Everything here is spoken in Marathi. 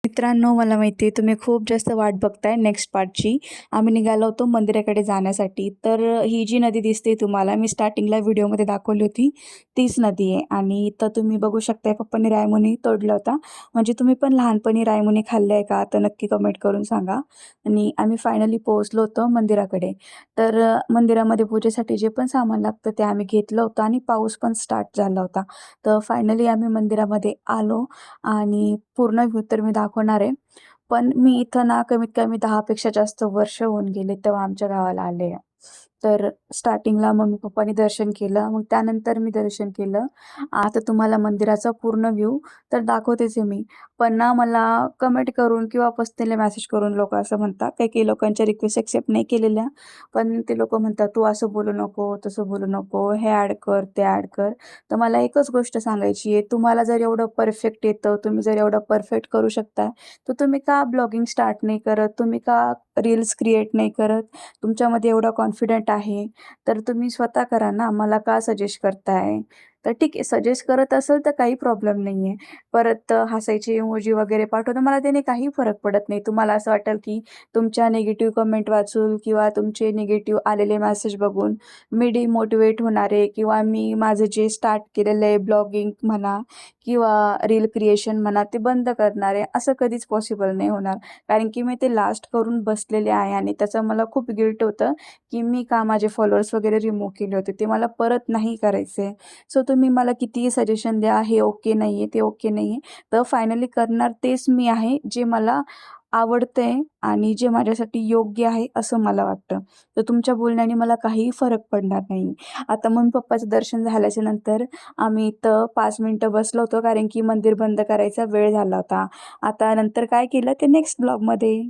मित्रांनो, मला माहिती आहे तुम्ही खूप जास्त वाट बघताय नेक्स्ट पार्टची. आम्ही निघालो होतो मंदिराकडे जाण्यासाठी. तर ही जी नदी दिसते तुम्हाला, मी स्टार्टिंगला व्हिडिओमध्ये दाखवली होती, तीच नदी आहे. आणि इथं तुम्ही बघू शकताय पप्पांनी रायमुनी तोडला होता. म्हणजे तुम्ही पण लहानपणी रायमुनी खाल्ले आहे का? तर नक्की कमेंट करून सांगा. आणि आम्ही फायनली पोहोचलो होतो मंदिराकडे. तर मंदिरामध्ये पूजेसाठी जे पण सामान लागतं ते आम्ही घेतलं होतं आणि पाऊस पण स्टार्ट झाला होता. तर फायनली आम्ही मंदिरामध्ये आलो आणि पूर्ण व्ह्यू तर मी दाखवणार आहे. पण मी इथं ना कमीत कमी 10 पेक्षा जास्त वर्ष होऊन गेले तेव्हा आमच्या गावाला आले. तर स्टार्टिंगला मम्मी-पप्पांनी दर्शन केलं. मग त्यानंतर मी दर्शन केलं. आता तुम्हाला मंदिराचा पूर्ण व्ह्यू तर दाखवतेच आहे मी. पण ना मला कमेंट करून किंवा पर्सनली मेसेज करून लोकं असं म्हणतात, काही-काही लोकांच्या रिक्वेस्ट एक्सेप्ट नाही केलेल्या. पण ते लोकं म्हणतात, "तू असं बोलू नको, तसं बोलू नको, हे ॲड कर, ते ॲड कर." तर मला एकच गोष्ट सांगायची आहे, तुम्हाला जर एवढं परफेक्ट येतं, तुम्ही जर एवढं परफेक्ट करू शकता, तर तुम्ही का ब्लॉगिंग स्टार्ट नाही करत? तुम्ही का रील्स क्रिएट नाही करत? तुमच्यामध्ये एवढा कॉन्फिडंट आहे, तर तुम्ही स्वतः करा ना. मला का सजेस्ट करताय? तर ठीक आहे, सजेस्ट करत असेल तर काही प्रॉब्लेम नाही आहे. परत हसायचे इमोजी वगैरे पाठवतो, मला त्याने काही फरक पडत नाही. तुम्हाला असं वाटेल की तुमच्या निगेटिव्ह कमेंट वाचून किंवा तुमचे निगेटिव्ह आलेले मेसेज बघून मी डिमोटिवेट होणार आहे किंवा मी माझं जे स्टार्ट केलेलं आहे ब्लॉगिंग म्हणा किंवा रील क्रिएशन म्हणा ते बंद करणार आहे, असं कधीच पॉसिबल नाही होणार. कारण की मी ते लास्ट करून बसलेले आहे आणि त्याचं मला खूप गिल्ट होतं, की मी का माझे फॉलोअर्स वगैरे रिमूव्ह केले होते. ते मला परत नाही करायचे. सो तुम्ही मला कितीही सजेशन द्या, हे ओके नाही आहे, ते ओके नाही आहे. तर फायनली करणार तेच मी आहे, जे मला आवडतंय आणि जे माझ्यासाठी योग्य आहे असं मला वाटतं. तर तुमच्या बोलण्याने मला काहीही फरक पडणार नाही. आता मम्मी-पप्पाचं दर्शन झाल्याच्या नंतर आम्ही इथं 5 मिनिटं बसलो होतो, कारण की मंदिर बंद करायचा वेळ झाला होता. आता नंतर काय केलं ते नेक्स्ट ब्लॉगमध्ये.